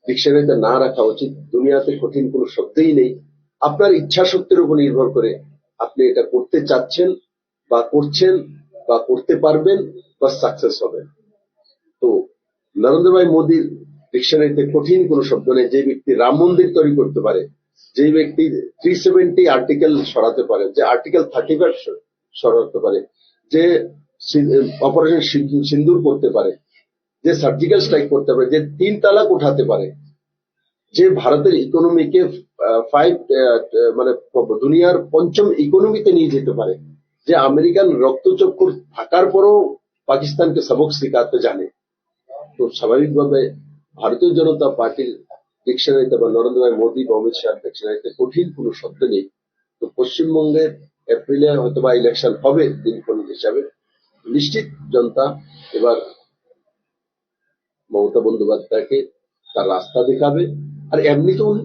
ডিকশনারিতে না রাখা উচিত। দুনিয়াতে কঠিন কোনো শব্দই নেই। আপনার ইচ্ছা শক্তির উপর নির্ভর করে আপনি এটা করতে চাচ্ছেন বা করছেন বা করতে পারবেন বা সাকসেস হবেন। তো নরেন্দ্র ভাই মোদীর ডিকশনারিতে কঠিন কোনো শব্দ নেই। যে ব্যক্তি রাম মন্দির তৈরি করতে পারে, যে ব্যক্তি 370 আর্টিকেল সরাতে পারে, যে আর্টিকেল 35 সরাতে পারে, যে অপারেশন সিন্দুর করতে পারে, যে সার্জিক্যাল স্ট্রাইক করতে পারে, যে 3 তালাক উঠাতে পারে, যে ভারতের ইকোনমিকে 5 মানে দুনিয়ার 5ম ইকোনমিতে নিয়ে যেতে পারে, যে আমেরিকান রক্তচক্ষুর থাকার পরও পাকিস্তানকে সবক শেখাতে জানে, তো স্বাভাবিকভাবে ভারতীয় জনতা পার্টির ডিকশনারিতে বা নরেন্দ্র ভাই মোদী বা অমিত শাহ ডিকশনারিতে কঠিন কোনো শব্দ নেই। তো পশ্চিমবঙ্গের এপ্রিলে হয়তো বা ইলেকশন হবে দিনক্ষণ হিসাবে, নিশ্চিত জনতা এবার মমতা বন্দ্যোপাধ্যায়কে তার রাস্তা দেখাবে। আর এমনি তো উনি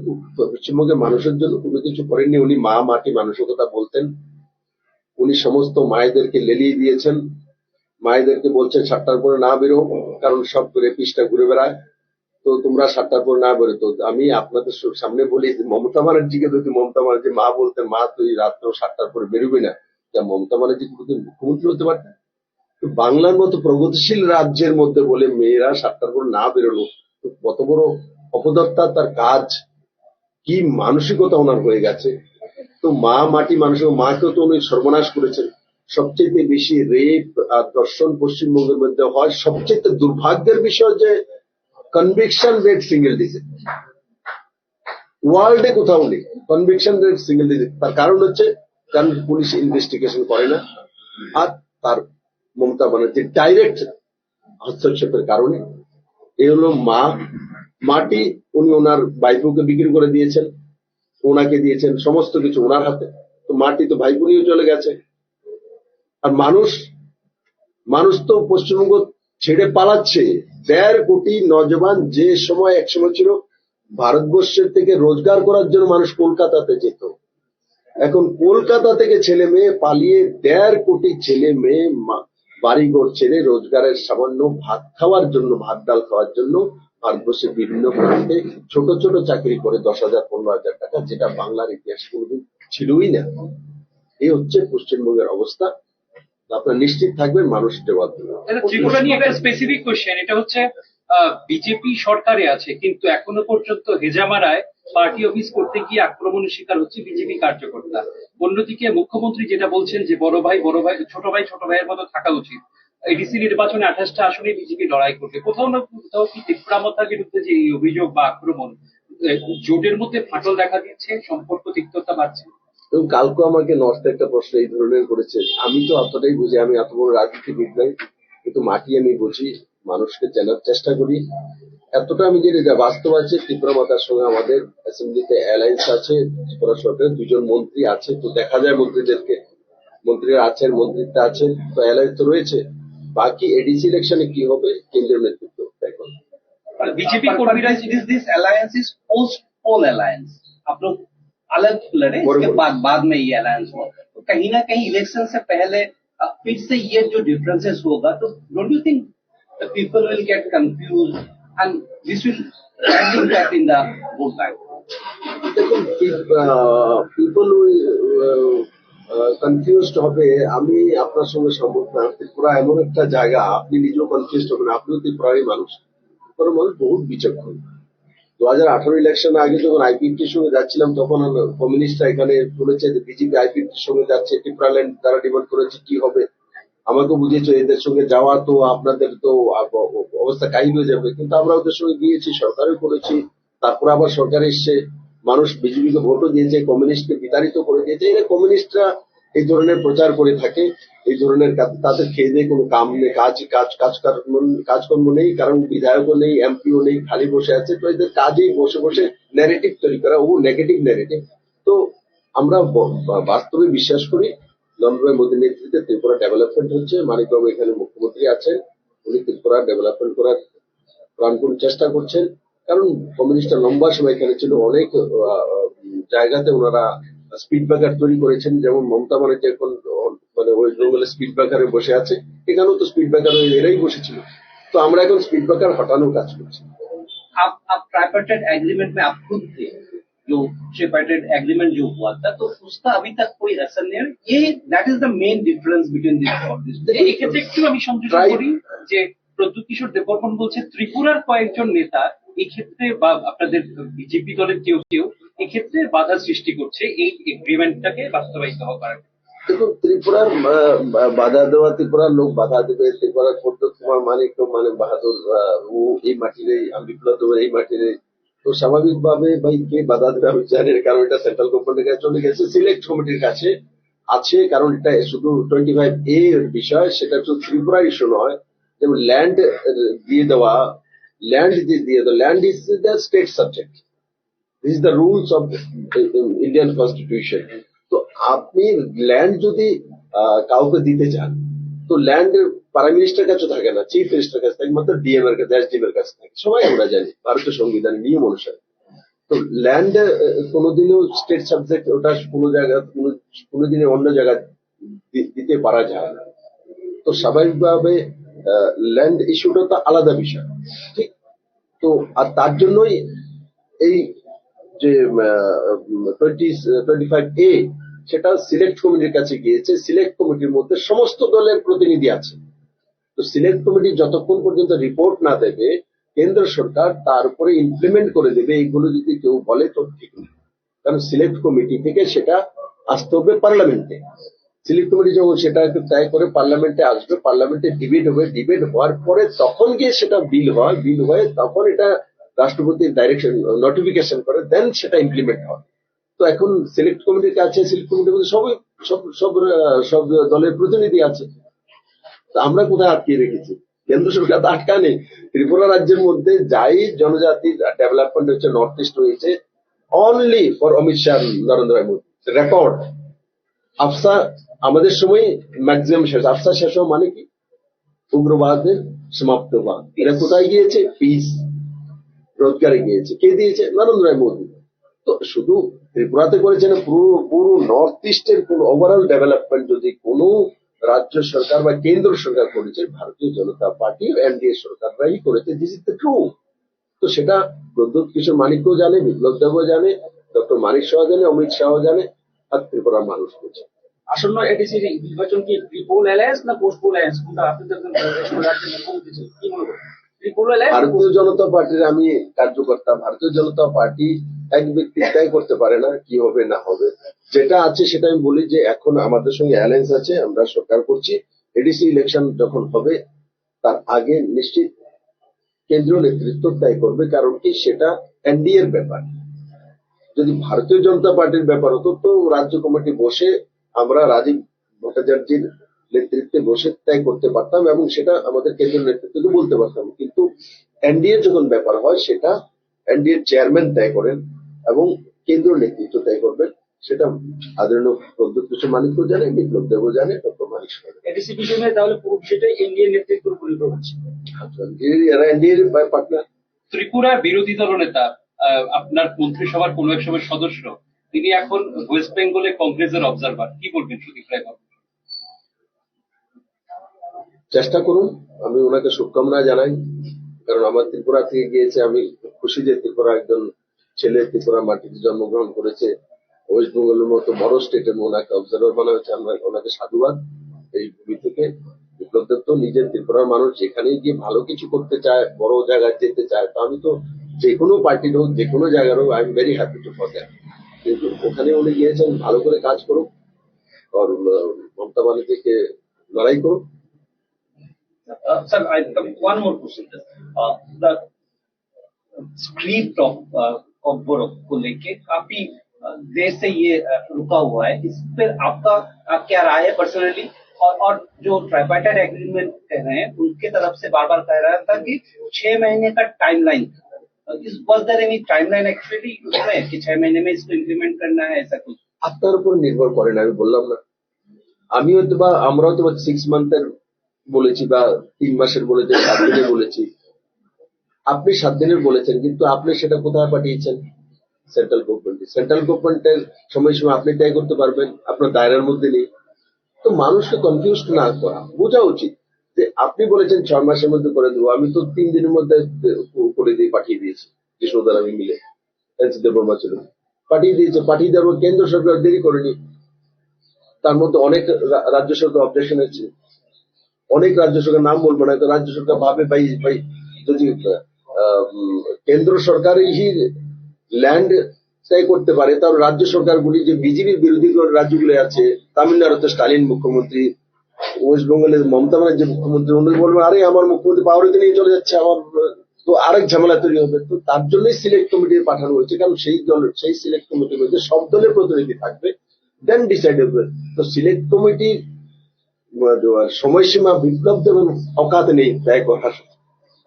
পশ্চিমবঙ্গের মানুষের জন্য কোনো কিছু করেননি। উনি মা মাটি মানসিকতা বলতেন। উনি সমস্ত মায়েদেরকে লেলিয়ে দিয়েছেন। মায়েদেরকে বলছেন 7টার পরে না বেরো, কারণ সব রেপিস্টটা ঘুরে বেড়ায়, তো তোমরা 7টার পরে না বেরো। তো আমি আপনাদের সামনে বলি, মমতা ব্যানার্জিকে যদি মমতা ব্যানার্জি মা বলতেন, মা তুই রাত্র 7টার পরে বেরোবি না, মমতা ব্যানার্জি কোনোদিন মুখ্যমন্ত্রী হতে পারতেন? বাংলার মতো প্রগতিশীল রাজ্যের মধ্যে বলে মেয়েরা 7টার পর না বেরোলো, কত বড় অপদত্তা তার কাজ, কি মানসিকতা ওনার হয়ে গেছে। তো মা মাটি মানুষের মাকেও তো উনি সর্বনাশ করেছেন। সবচেয়ে বেশি রেপ আর ধর্ষণ পশ্চিমবঙ্গের মধ্যে হয়। সবচেয়ে দুর্ভাগ্যের বিষয় যে কনভিকশন রেট সিঙ্গেল ডিজিট, ওয়ার্ল্ডে কোথাও নেই কনভিকশন রেট সিঙ্গেল ডিজিট। তার কারণ হচ্ছে কারণ পুলিশ ইনভেস্টিগেশন করে না, আর তার মমতা ব্যানার্জির ডাইরেক্ট হস্তক্ষেপের কারণে। এই হলো মা মাটি। উনি ওনার ভাইপোকে বিক্রি করে দিয়েছেন, ওনাকে দিয়েছেন সমস্ত কিছু ওনার হাতে। তো মাটি তো ভাইপো নিয়ে চলে গেছে। আর মানুষ তো পশ্চিমবঙ্গ ছেড়ে পালাচ্ছে। 1.5 কোটি নজওয়ান যে সময় একসময় ছিল ভারতবর্ষের থেকে রোজগার করার জন্য মানুষ কলকাতাতে যেত, এখন কলকাতা থেকে ছেলে মেয়ে পালিয়ে 1.5 কোটি ছেলে মেয়ে বাড়িঘর ছেড়ে রোজগারের সামান্য ভাত খাওয়ার জন্য, ভাত ডাল খাওয়ার জন্য ভারতবর্ষের বিভিন্ন প্রান্তে ছোট ছোট চাকরি করে 10,000 15,000 টাকা, যেটা বাংলার ইতিহাস কোনোদিন ছিলই না। এই হচ্ছে পশ্চিমবঙ্গের অবস্থা। আপনারা নিশ্চিত থাকবেন মানুষ জবাব দেবে। ত্রিপুরা নিয়ে একটা স্পেসিফিক কোশ্চেন, এটা হচ্ছে বিজেপি সরকারে আছে কিন্তু এখনো পর্যন্ত হেজামারায় পার্টি অফিস করতে গিয়ে আক্রমণের শিকার হচ্ছে বিজেপি কার্যকর্তা। অন্যদিকে মুখ্যমন্ত্রী যেটা বলছেন যে বড় ভাই ছোট ভাইয়ের মতো থাকা উচিত। এডিসি নির্বাচনে 28টা আসনে বিজেপি লড়াই করবে। কোথাও না কোথাও কি ত্রিপুরামতার বিরুদ্ধে যে এই অভিযোগ বা আক্রমণ, জোটের মধ্যে ফাটল দেখা দিচ্ছে, সম্পর্ক তিক্ততা বাড়ছে? এবং কালকে আমাকে নর্থ একটা প্রশ্ন এই ধরনের করেছে। আমি তো এতটাই বুঝি, আমি এত বড় রাজনীতিবিদ নাই, কিন্তু মাটি আমি বুঝি, মানুষকে চেনার চেষ্টা করি। এতটা আমি জানি যে বাস্তব আছে ত্রিপুরা মাতার সঙ্গে আমাদের অ্যাসেম্বলিতে অ্যালায়েন্স আছে। ত্রিপুরা সরকারের 2জন মন্ত্রী আছে, তো দেখা যায় মন্ত্রীরা আছেন, মন্ত্রিত্ব আছে, তো অ্যালায়েন্স তো রয়েছে। বাকি এডিসি ইলেকশনে কি হবে কেন্দ্রীয় নেতৃত্ব দেখুন। BJP confidence this alliance is post poll alliance. आप लोग अलग लड़े, इसके बाद में ये अलायंस हुआ, तो कहीं ना कहीं इलेक्शन से पहले फिर से ये जो डिफरेंसेस होगा, तो don't you think the people will get confuse and this will impact in the vote bank? দেখুন, পিপল কনফিউজড হবে। আমি আপনার সঙ্গে সম্মত না। ত্রিপুরা এমন একটা জায়গা, আপনি নিজেও কনফিউজড হবেন, আপনিও ত্রিপুরারই মানুষ। ত্রিপুরার মানুষ বহুত বিচক্ষণ। 2018 ইলেকশন আগে যখন আইপিএফটির সঙ্গে যাচ্ছিলাম তখন কমিউনিস্টরা এখানে বলেছে যে বিজেপি আইপিএফটির সঙ্গে যাচ্ছে, ত্রিপুরাল্যান্ড তারা ডিমান্ড করেছে কি হবে, আমাকে বুঝিয়েছে এদের সঙ্গে যাওয়া তো আপনাদের তো অবস্থা কাহিল হয়ে যাবে, কিন্তু আমরা ওদের সঙ্গে গিয়েছি, সরকারও করেছি, তারপর আবার সরকার এসছে, মানুষ বিজেপিকে ভোটও দিয়েছে, কমিউনিস্টকে বিতাড়িত করে দিয়েছে। এরা কমিউনিস্টরা এই ধরনের প্রচার করে থাকে, এই ধরনের তাদের খেয়ে দিয়ে কোনো কাম নেই, কাজকর্ম নেই, কারণ বিধায়কও নেই, এমপিও নেই, খালি বসে আছে। তো এদের কাজেই বসে বসে ন্যারেটিভ তৈরি করা, ও নেগেটিভ ন্যারেটিভ। তো আমরা বাস্তবে বিশ্বাস করি নরেন্দ্র মোদীর নেতৃত্বে ত্রিপুরা ডেভেলপমেন্ট হচ্ছে। মানিকবাবু এখানে মুখ্যমন্ত্রী আছেন, উনি ত্রিপুরা ডেভেলপমেন্ট করার প্রাণপণ চেষ্টা করছেন। কারণ কমিউনিস্টরা লম্বা সময় এখানে ছিল, অনেক জায়গাতে ওনারা স্পিড ব্রেকার তৈরি করেছেন, যেমন মমতা ব্যানার্জি এখন মানে ওয়েস্ট বেঙ্গলে স্পিড ব্রেকারে বসে আছে, এখানেও তো স্পিড ব্রেকার এরাই বসেছিল। তো আমরা এখন স্পিড ব্রেকার হটানোর কাজ করছি। आप ट्राइपार्टाइट एग्रीमेंट में आप खुद थे, जो ट्राइपार्टाइट एग्रीमेंट जो हुआ था, तो उसका अभी तक कोई असर नहीं है। ये that is the main difference between this. এক্ষেত্রে একটু আমি সংযোজন করি যে প্রদ্যুৎ কিশোর দেববর্মন বলছে ত্রিপুরার কয়েকজন নেতা এক্ষেত্রে বা আপনাদের বিজেপি দলের কেউ কেউ এক্ষেত্রে বাধা সৃষ্টি করছে এই এগ্রিমেন্টটাকে বাস্তবায়িত হওয়ার। দেখুন, ত্রিপুরার বাধা দেওয়া, ত্রিপুরার লোক বাধা দেবে, ত্রিপুরার প্রদ্যোৎ কুমার মানিক মানে বাহাদুর ও এই মাটির বিপ্লব দেবের এই মাটির, তো স্বাভাবিকভাবে ভাই কে বাধা দেবে আমি জানি না, কারণ এটা সেন্ট্রাল গভর্নমেন্টের কাছে চলে গেছে, সিলেক্ট কমিটির কাছে আছে। কারণ এটা শুধু 25A এর বিষয়, সেটা শুধু ত্রিপুরার ইস্যু নয়। যেমন ল্যান্ড দিয়ে দেওয়া, land is the state subject, this is the rules of Indian constitution. তো আপনি ল্যান্ড যদি কাউকে দিতে চান, তো ল্যান্ড প্রাইম মিনিস্টার কাছে থাকে না, চিফ মিনিস্টার কাছে থাকে, মাত্র ডিএম এর কাছে, এসডিএম এর কাছে থাকে। সবাই আমরা জানি ভারতীয় সংবিধানের নিয়ম অনুসারে। তো ল্যান্ড কোনোদিনও স্টেট সাবজেক্ট, ওটা কোনো জায়গা কোনোদিনই অন্য জায়গায় দিতে পারা যায় না। তো স্বাভাবিকভাবে ল্যান্ড ইস্যুটা তো আলাদা বিষয়, ঠিক। তো আর তার জন্যই এই যে 25A সেটা সিলেক্ট কমিটির কাছে গিয়েছে। সিলেক্ট কমিটির মধ্যে সমস্ত দলের প্রতিনিধি আছে। তো সিলেক্ট কমিটি যতক্ষণ পর্যন্ত রিপোর্ট না দেবে, কেন্দ্র সরকার তার উপরে ইমপ্লিমেন্ট করে দেবে। এইগুলো যদি কেউ বলে তো ঠিক না, কারণ সিলেক্ট কমিটি থেকে সেটা আসতে হবে পার্লামেন্টে। সিলেক্ট কমিটি যখন সেটা তয় করে পার্লামেন্টে আসবে, পার্লামেন্টে ডিবেট হবে, ডিবেট হওয়ার পরে তখন গিয়ে সেটা বিল হয়, বিল হয়ে তখন এটা রাষ্ট্রপতির ডাইরেকশন নোটিফিকেশন করে, দেন সেটা ইমপ্লিমেন্ট হয়। তো এখন সিলেক্ট কমিটির কাছে, সিলেক্ট কমিটির মধ্যে সব দলের প্রতিনিধি আছে। তো আমরা কোথায় আটকে রেখেছি? কেন্দ্র সরকার তো আটকানে। ত্রিপুরা রাজ্যের মধ্যে যাই জনজাতির ডেভেলপমেন্ট হচ্ছে, নর্থ ইস্ট হয়েছে only for Amit Shah, Narendra Modi record. Afsa আমাদের সময় ম্যাক্সিমাম শেষ, আফসা শেষ হওয়া মানে কি? উগ্রবাদের সমাপ্ত হওয়া। এরা কোথায় গিয়েছে? পিস, রোজগারে গিয়েছে। কে দিয়েছে? নরেন্দ্র মোদী। তো শুধু ত্রিপুরাতে করেছে না, পুরো নর্থ ইস্টের কোন ওভারঅল ডেভেলপমেন্ট যদি কোনো রাজ্য সরকার বা কেন্দ্র সরকার করেছে, ভারতীয় জনতা পার্টি এনডিএ সরকাররাই করেছে। This is the true. তো সেটা প্রদ্যোৎ কিশোর মানিকও জানে, বিপ্লব দেবও জানে, ডক্টর মানিক শাহ জানে, অমিত শাহ জানে, আর ত্রিপুরার মানুষ বোঝে। আসন্ন এডিসি নির্বাচন কি ট্রিপল অ্যালায়েন্স না পোস্টপোল অ্যালায়েন্স, কোনটা আপনাদের কি মনে করেন? Triple alliance. ভারতীয় জনতা পার্টির আমি কার্যকর্তা। ভারতীয় জনতা পার্টি এক ব্যক্তি তয় করতে পারে না কি হবে না হবে। যেটা আছে সেটা আমি বলি যে এখন আমাদের সঙ্গে অ্যালায়েন্স আছে, আমরা সরকার করছি। এডিসি ইলেকশন যখন হবে তার আগে নিশ্চিত কেন্দ্রীয় নেতৃত্ব তয় করবে, কারণ কি সেটা এনডিএ এর ব্যাপার। যদি ভারতীয় জনতা পার্টির ব্যাপার হতো তো রাজ্য কমিটি বসে আমরা রাজীব ভট্টাচার্যের নেতৃত্বে বসে তয় করতে পারতাম এবং সেটা আমাদের কেন্দ্রীয় নেতৃত্বকে বলতে পারতাম। কিন্তু এনডিএ যখন ব্যাপার হয় সেটা এনডিএ চেয়ারম্যান তয় করেন এবং কেন্দ্রীয় নেতৃত্ব তয় করবেন। সেটা আদরণীয় প্রদ্যোৎ কিশোর মানিকও জানে, বিপ্লব দেবও জানে, ডক্টর মানিক শাহ জানে। এডিসি বিষয়ে তাহলে পুরো বিষয়টাই ইন্ডিয়ান নেতৃত্বের উপর নির্ভর করছে। এরা এনডিএ এর পার্টনার। ত্রিপুরার বিরোধী দলনেতা আপনার মন্ত্রিসভার কোন এক সময় সদস্য, তিনি এখন ওয়েস্ট বেঙ্গলে কংগ্রেসের অবজারভার। কি বলবেন সুদীপ রায়? চেষ্টা করুন, আমি ওনাকে শুভকামনা জানাই। কারণ আমার ত্রিপুরা থেকে গিয়েছে, আমি খুশি যে ত্রিপুরা একজন ছেলে ত্রিপুরা মাটিতে জন্মগ্রহণ করেছে। ওয়েস্ট বেঙ্গলের মতো বড় স্টেটে ওনাকে অবজারভার বানা হয়েছে, আমরা ওনাকে সাধুবাদ। এই ভূমি থেকে বিপ্লব দেব তো নিজের ত্রিপুরার মানুষ, যেখানেই গিয়ে ভালো কিছু করতে চায়, বড় জায়গায় যেতে চায়। তো আমি তো যে কোনো পার্টির হোক, যে কোনো জায়গার হোক, I am very happy to for that. কিন্তু ওখানে উনি গিয়েছেন ভালো করে কাজ করুক, আর মমতা ব্যানার্জিকে লড়াই করুক। Sir, I one more question. The script of Boro को लेके काफी देर से ये रुका हुआ है, इस पर आपका क्या राय है पर्सनली? और जो ट्राइपार्टाइट एग्रीमेंट कह रहे हैं उनके तरफ से बार बार कह रहा था कि 6 महीने का timeline, was there any timeline actually उसमें कि 6 महीने में इसको इम्प्लीमेंट करना है, ऐसा कुछ? আপনার উপর নির্ভর করে না, আমি বললাম না। আমি হয়তো বা আমরা হয়তো 6 মান্থের বলেছি বা 3 মাসের বলেছি, 7 দিনের বলেছি। আপনি 7 দিনের বলেছেন, কিন্তু আপনি সেটা কোথায় পাঠিয়েছেন? সেন্ট্রাল গভর্নমেন্টের সময়সীমা আপনি তয় করতে পারবেন, আপনার দায়রার মধ্যে নেই। তো মানুষকে কনফিউজ না করা, বোঝা উচিত যে আপনি বলেছেন 6 মাসের মধ্যে করে দেবো, আমি তো 3 দিনের মধ্যে করে দিয়ে পাঠিয়ে দিয়েছি। কৃষ্ণদার আমি মিলে এনসি দেববর্মা ছিল, পাঠিয়ে দিয়েছে, পাঠিয়ে দেবো। কেন্দ্র সরকার দেরি করেনি, তার মধ্যে অনেক রাজ্য সরকার অবজেকশন আছে, অনেক রাজ্য সরকার, নাম বলবো না, রাজ্য সরকার ভাবে ভাই ভাই যদি কেন্দ্র সরকারই ল্যান্ড তয় করতে পারে, তার রাজ্য সরকারগুলি যে বিজেপি বিরোধী রাজ্যগুলো আছে, তামিলনাড়ুতে স্টালিন মুখ্যমন্ত্রী, ওয়েস্ট বেঙ্গলের মমতা ব্যানার্জি মুখ্যমন্ত্রী, উনি বলবেন আরে আমার মুখ্যমন্ত্রী পাওয়ারে নিয়ে চলে যাচ্ছে, আমার তো আরেক ঝামেলা তৈরি হবে। তো তার জন্যই সিলেক্ট কমিটি পাঠানো হয়েছে, কারণ সেই সিলেক্ট কমিটির মধ্যে সব দলের প্রতিনিধি থাকবে, দেন ডিসাইড হবে। তো সিলেক্ট কমিটির সময়সীমা বিপ্লব দেবেন অকাতে নেই তয় করার,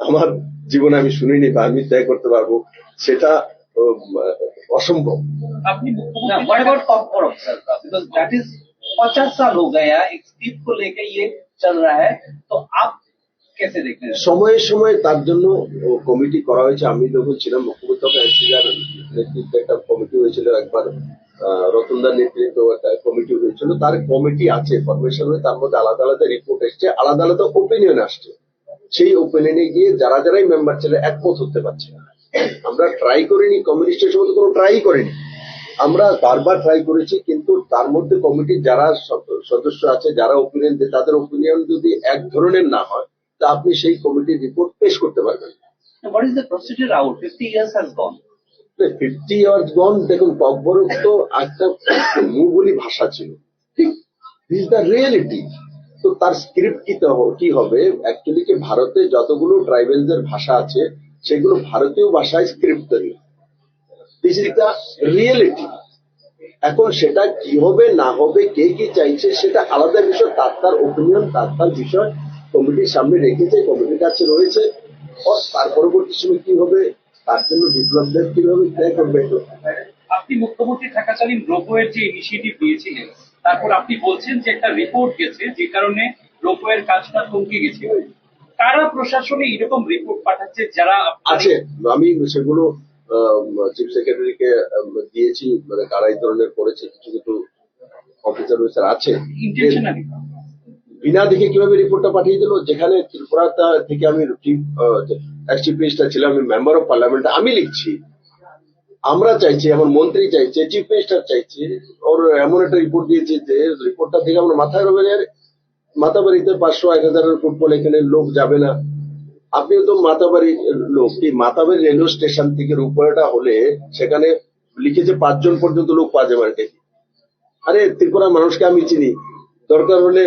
আমার জীবনে আমি শুনিনি বা আমি তয় করতে পারবো, সেটা অসম্ভব। আপনি Now, what about corporate sir? Because that is 50 साल हो गया एक स्क्रिप्ट को लेके ये चल रहा है, तो आप कैसे देखते हैं? সময়ে সময়ে তার জন্য কমিটি করা হয়েছে। আমি যখন ছিলাম মুখ্যমন্ত্রী, এনসিআর নেতৃত্বে একটা কমিটি হয়েছিল, একবার রতনদার নেতৃত্বে একটা কমিটি হয়েছিল। তার কমিটি আছে, ফরমেশন হয়ে তার মধ্যে আলাদা আলাদা রিপোর্ট এসছে, আলাদা আলাদা ওপিনিয়ন আসছে। সেই ওপিনিয়নে গিয়ে যারাই মেম্বার ছিল একমত হতে পারছে না। আমরা ট্রাই করিনি, কমিউনিস্টের সময় কোনো ট্রাই করিনি, আমরা বারবার ট্রাই করেছি, কিন্তু তার মধ্যে কমিটির যারা সদস্য আছে, যারা ওপিনিয়ন দেয়, তাদের ওপিনিয়ন যদি এক ধরনের না হয়, তা আপনি সেই কমিটির রিপোর্ট পেশ করতে পারবেন। What is the procedure out? 50 years has gone. 50 years গন। দেখুন, ককবরক তো একটা মুঘলি ভাষা ছিল, ঠিক, দিস দ্য রিয়েলিটি। তো তার স্ক্রিপ্ট কি হবে অ্যাকচুয়ালি, কি ভারতে যতগুলো ট্রাইবেলদের ভাষা আছে সেগুলো ভারতীয় ভাষায় স্ক্রিপ্ট তৈরি, দিস ইজ দ্য রিয়েলিটি। এখন সেটা কি হবে না হবে, কে কি চাইছে সেটা আলাদা বিষয়, তার ওপিনিয়ন, তার বিষয় কমিটির সামনে রেখেছে, কমিটির কাছে রয়েছে। তার পরবর্তী সময় কি হবে, তার জন্য বিপ্লব দেব কিভাবে তয় করবে। আপনি মুখ্যমন্ত্রী থাকাকালীন রোপওয়ের যে ইনিশিয়েটিভ নিয়েছিলেন, তারপর আপনি বলছেন যে একটা রিপোর্ট গেছে যে কারণে রোপওয়ের কাজটা থমকে গেছে। কারা প্রশাসনে এরকম রিপোর্ট পাঠাচ্ছে যারা আছে? আমি সেগুলো চিফ সেক্রেটারিকে দিয়েছি, মানে কারা এই ধরনের করেছে, কিছু কিছু অফিসার অফিসার আছে ইন্টেনশনালি বিনা দেখে কিভাবে রিপোর্টটা পাঠিয়ে দিল। যেখানে ত্রিপুরাটা থেকে আমি চিফ মিনিস্টার ছিলাম, আমি মেম্বার অফ পার্লামেন্ট, আমি লিখছি, আমরা চাইছি, আমার মন্ত্রী চাইছে, চিফ মিনিস্টার চাইছে, ওর এমন একটা রিপোর্ট দিয়েছে যে রিপোর্টটা থেকে আমার মাথায় রবে, মাতাবাড়িতে 500-1000 ফুটবল এখানে লোক যাবে না। আপনিও তো মাতাবাড়ি লোক, এই মাতাবাড়ি রেলওয়ে স্টেশন থেকে রূপটা হলে সেখানে লিখেছে 5 জন পর্যন্ত লোক পাওয়া যাবে। আরে ত্রিপুরার মানুষকে আমি চিনি, দরকার হলে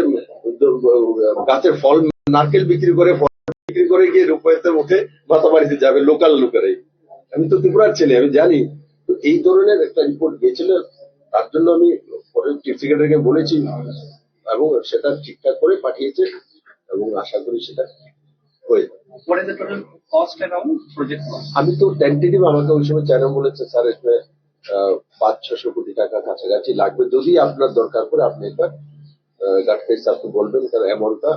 গাছের ফল, নারকেল বিক্রি করে গিয়ে রূপতে উঠে মাতাবাড়িতে যাবে লোকাল লোকেরাই। আমি তো ত্রিপুরার ছেলে, আমি জানি। তো এই ধরনের একটা রিপোর্ট গিয়েছিল, তার জন্য আমি চিফ সেক্রেটারিকে বলেছি এবং সেটা ঠিকঠাক করে পাঠিয়েছে এবং আশা করি সেটা হয়ে যাবে। What is the total cost around project cost? আমি তো টেন্টেটিভ, আমাকে ওই সময় চেয়ারম্যান বলেছে স্যার এখানে 500-600 কোটি টাকা কাছাকাছি লাগবে, যদি আপনার দরকার করে আপনি একবার গাডকারি স্যারকে বলবেন, কারণ অ্যামাউন্টটা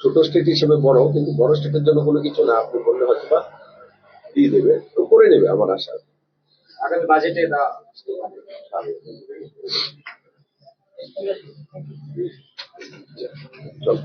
ছোট স্টেট হিসেবে বড়, কিন্তু বড় স্টেটের জন্য কোনো কিছু না, আপনি বললে হয়তো বা দিয়ে দেবে, তো করে নেবে আমার আশা। আগামী বাজেটে চল।